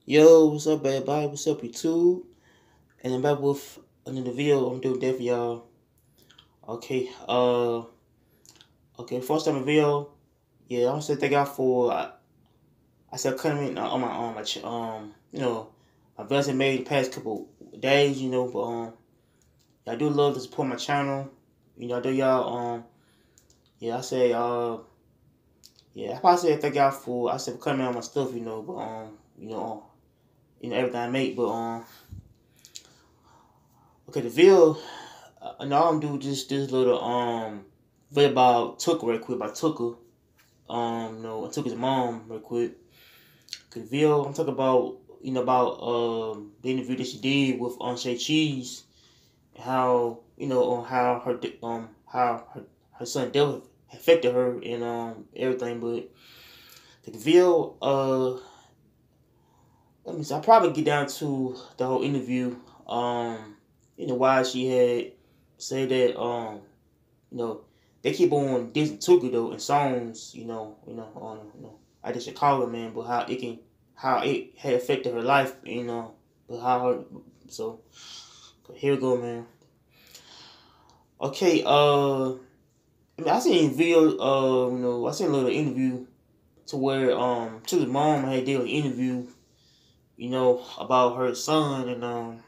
Yo, what's up, everybody? What's up, YouTube? And I'm back with another video. I'm doing that for y'all. Okay, first time video. Yeah, I want to say thank y'all for I said coming on my videos I made the past couple days. But I do love to support my channel. I do y'all yeah, I say yeah, I probably say thank y'all for for coming on my stuff. But everything I make, but okay, the video. Now I'm doing just this little video about Tooka real quick, about Tooka. I took his mom real quick. The video I'm talking about, about the interview that she did with Shay Cheese, and how on how her son death affected her and everything. But the video, let me see. I'll probably get down to the whole interview. Why she had said that they keep on dissing Tooka though in songs, I just Chicago man, but how it had affected her life, but how her so here we go, man. Okay, I seen video, I seen a little interview to where Tooka's mom had did an interview, about her son, and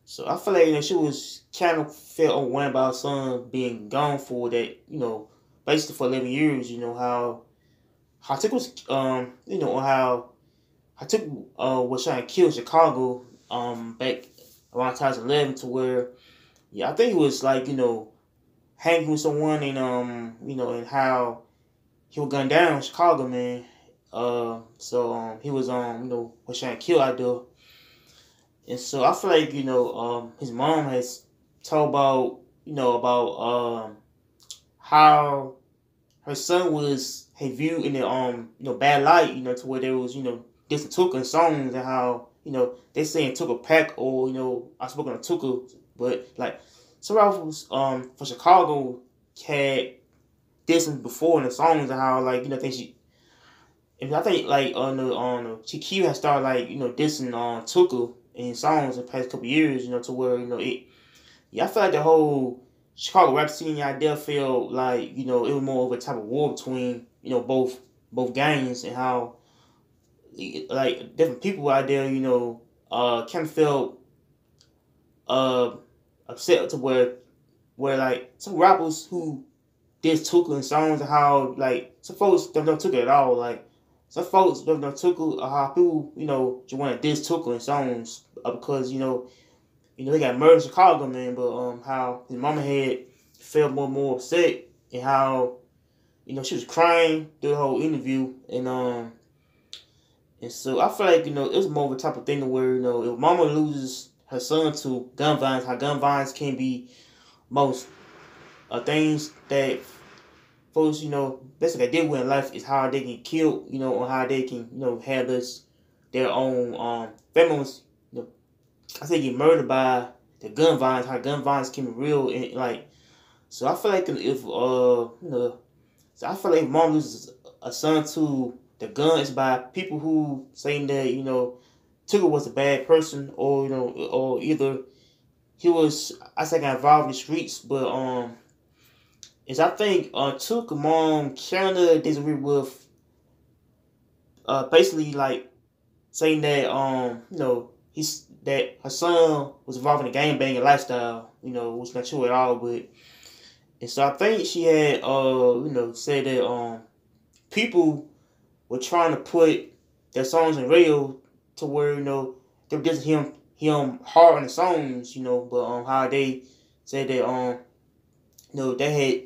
so I feel like she was kind of felt overwhelmed by her son being gone for that, basically for 11 years. How Tick was on how Tick was trying to kill Chicago back around 2011, to where I think he was like hanging with someone, and and how he was gunned down in Chicago, man. So he was was trying to kill out there. And so I feel like his mom has told about how her son was viewed in the bad light, to where there was different Tooka songs, and how they saying Tooka pack, or I spoke on Tooka, but like some rappers for Chicago had this before in the songs, and how like I think like on the TQ has started like dissing on Tooka in songs in the past couple years, to where I feel like the whole Chicago rap scene out there felt like it was more of a type of war between both gangs, and how like different people out there kind of felt upset, to where like some rappers who did Tooka in songs, and how like some folks don't know Tooka at all, like some folks don't know Tooka, or how people just want to diss Tooka in songs, because they got murdered in Chicago, man. But how his mama had felt more upset, and how she was crying through the whole interview, and so I feel like it was more of a type of thing where if mama loses her son to gun violence, how gun violence can be most things that folks basically deal with in life, is how they get killed, or how they can have their own families I say get murdered by the gun violence, how gun violence can be real, and like, so I feel like if so I feel like if mom loses a son to the gun, it's by people who saying that Tooka was a bad person, or or either he was got involved in the streets, but is I think Tooka mom kinda disagree with basically like saying that he's that her son was involved in a gang banging lifestyle, which is not true at all. But and so I think she had said that people were trying to put their songs in radio, to where they were just him hard on the songs, but how they said that they had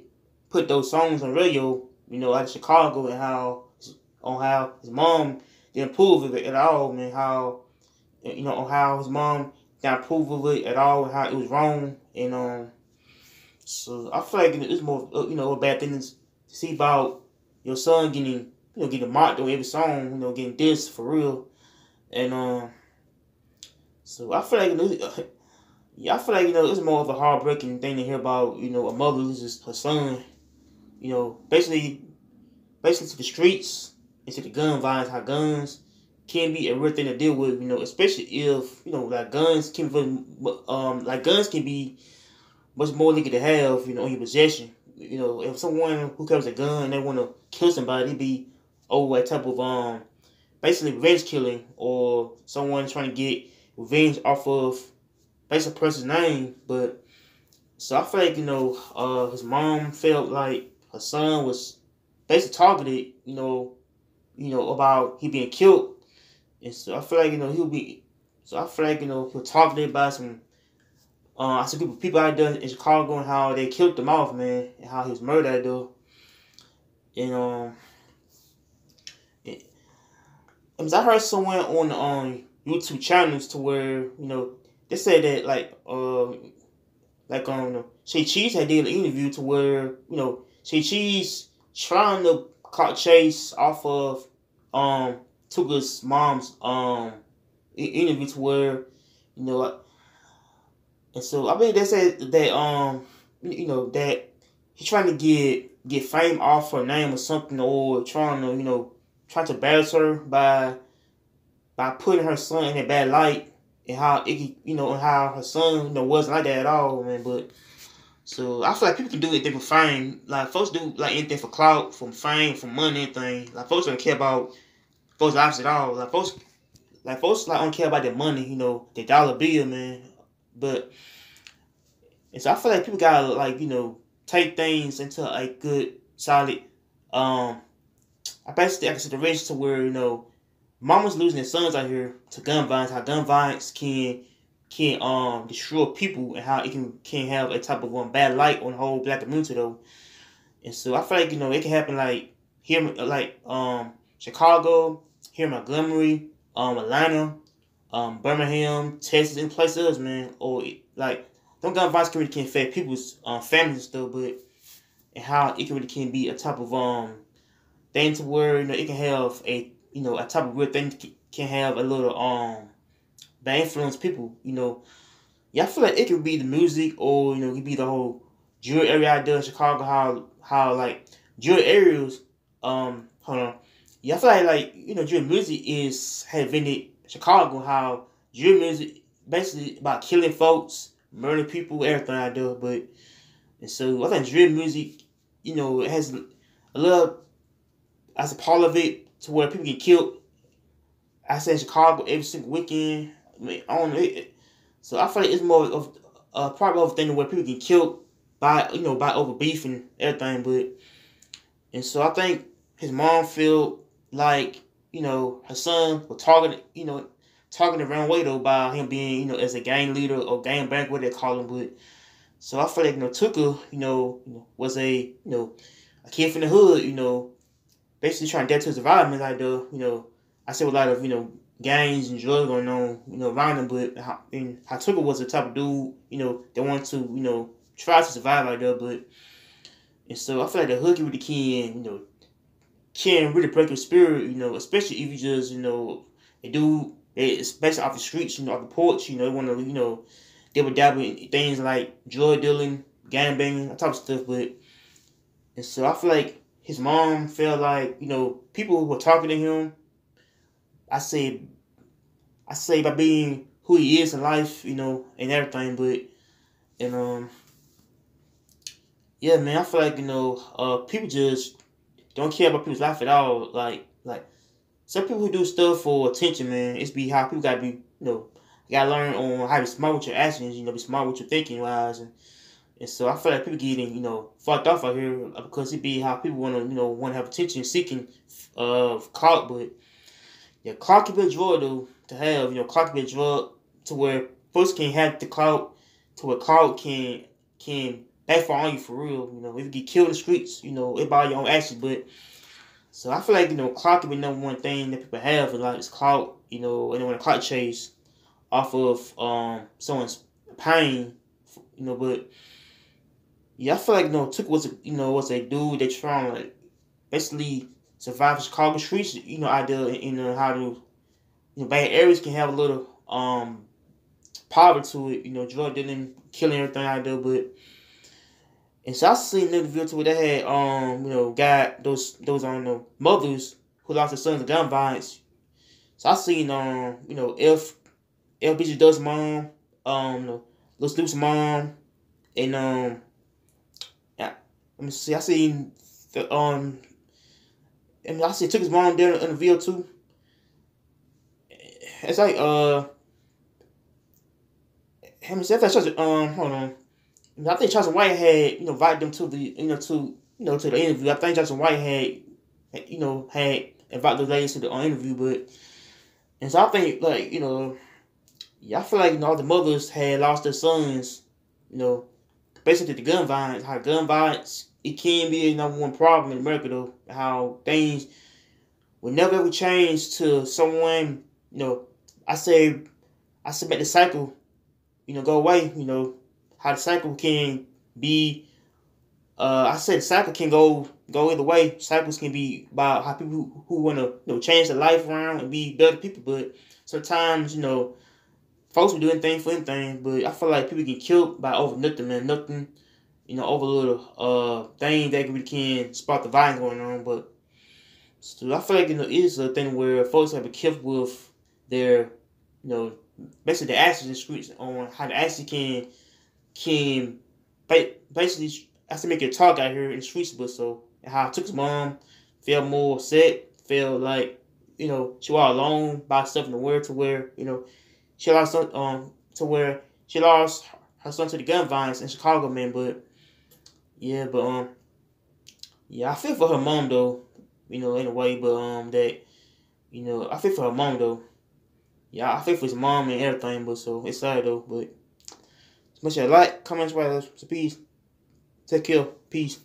put those songs on radio, out of Chicago, and how his mom didn't approve of it at all, and how on how his mom didn't approve of it at all, and how it was wrong, and so I feel like it's more a bad thing to see about your son getting mocked on every song, getting dissed for real, and so I feel like yeah, I feel like it's more of a heartbreaking thing to hear about a mother loses her son, basically to the streets, and to the gun violence, how guns can be a real thing to deal with, especially if, like guns can be much more legal to have, in your possession. If someone who carries a gun and they want to kill somebody, it be over a type of basically revenge killing, or someone trying to get revenge off of basically a person's name. But so I feel like his mom felt like her son was basically targeted, about he being killed, and so I feel like he'll be. So I feel like he'll targeted by some. I see people out there in Chicago and how they killed him off, man, and how he was murdered though. And I heard someone on YouTube channels to where they said that Shay Cheese had did an interview to where Shay Cheese trying to caught chase off of Tooka's mom's interview to where and so I mean they said that that he's trying to get fame off her name or something, or trying to embarrass her by putting her son in a bad light, and how and how her son wasn't like that at all, man. But so I feel like people can do anything for fame. Like folks do like anything for clout, from fame, from money, anything. Like folks don't care about folks' lives at all. Like folks don't care about their money, their dollar bill, man. But and so I feel like people gotta take things into a good solid I basically consideration to where mamas losing their sons out here to gun violence, how gun violence can destroy people, and how it can have a type of bad light on the whole black community though. And so I feel like it can happen like here, like Chicago, here in Montgomery, Atlanta, Birmingham, Texas, and places, man. Or like them gun violence can affect people's families and stuff, but and how it can be a type of thing to where it can have a type of real thing can have a little bad influence people. Yeah, I feel like it could be the music, or it could be the whole jewelry area out there in Chicago. How like jewelry areas. Hold on. Yeah, I feel like jewelry music has invented Chicago. How jewelry music basically about killing folks, murdering people, everything out there. But and so I think jewelry music, it has a little as a part of it to where people get killed. I say Chicago every single weekend. I mean, I don't know. So I feel like it's more of probably of a thing where people get killed by by over beef and everything. But and so I think his mom feel like her son was targeted the wrong way though, by him being as a gang leader or gang bank, what they call him. But so I feel like Tooka was a a kid from the hood, basically trying to get to his environment like I see a lot of gangs and drugs going on around him, but how Tooka was the type of dude that wanted to try to survive like that. But and so I feel like the hood really can really break your spirit, especially if you just a dude especially off the streets, off the porch, they want to dabble in things like drug dealing, gang banging, that type of stuff. But and so I feel like his mom felt like people who were talking to him. I say by being who he is in life, and everything. But and yeah, man, I feel like people just don't care about people's life at all. Like some people who do stuff for attention, man. It's be how people gotta be, you gotta learn on how to be smart with your actions. Be smart with your thinking wise, and so I feel like people getting fucked off out here because it be how people want to have attention seeking of clout. But yeah, clout can be a drug though to have. Clout can be a drug to where folks can have the clout to where clout can backfire on you for real. If you get killed in the streets, it's by your own actions. But so I feel like clout can be number one thing that people have, and like it's clout. And they want to clout chase off of someone's pain. But yeah, I feel like Tooka was a dude that trying to basically survive the Chicago streets. Out there how to bad areas can have a little power to it. Drug dealing, killing everything out there. But and so I seen another video to where they had got those mothers who lost their sons to gun violence. So I seen F Bitch Dust mom, Lil Snoop's mom, and yeah, let me see. I seen the I seen Tooka's mom there in the video too. It's like let me see. I think hold on. I think Charles White had invited them to the to the interview. I think Charles White had invited the ladies to the interview, but and so I think yeah, I feel like all the mothers had lost their sons, basically the gun violence. How gun violence it can be a number one problem in America though. How things will never ever change to someone. I say make the cycle go away. How the cycle can be. I said the cycle can go either way. Cycles can be about how people who want to change their life around and be better people, but sometimes folks will do anything for anything. But I feel like people get killed by over nothing, man. Nothing, over little things that really can spark the violence going on. But so I feel like it is a thing where folks have to be careful with their basically the actions in the streets on how the action can basically has to make your talk out here in the streets, but so how I took his mom, felt more upset, felt like she was alone by herself in the world to where she lost to where she lost her son to the gun violence in Chicago, man. But yeah, yeah, I feel for her mom though, in a way, but that I feel for her mom though. Yeah, I feel for his mom and everything, but so it's sad though. But make sure you like, comment, subscribe, peace. Take care. Peace.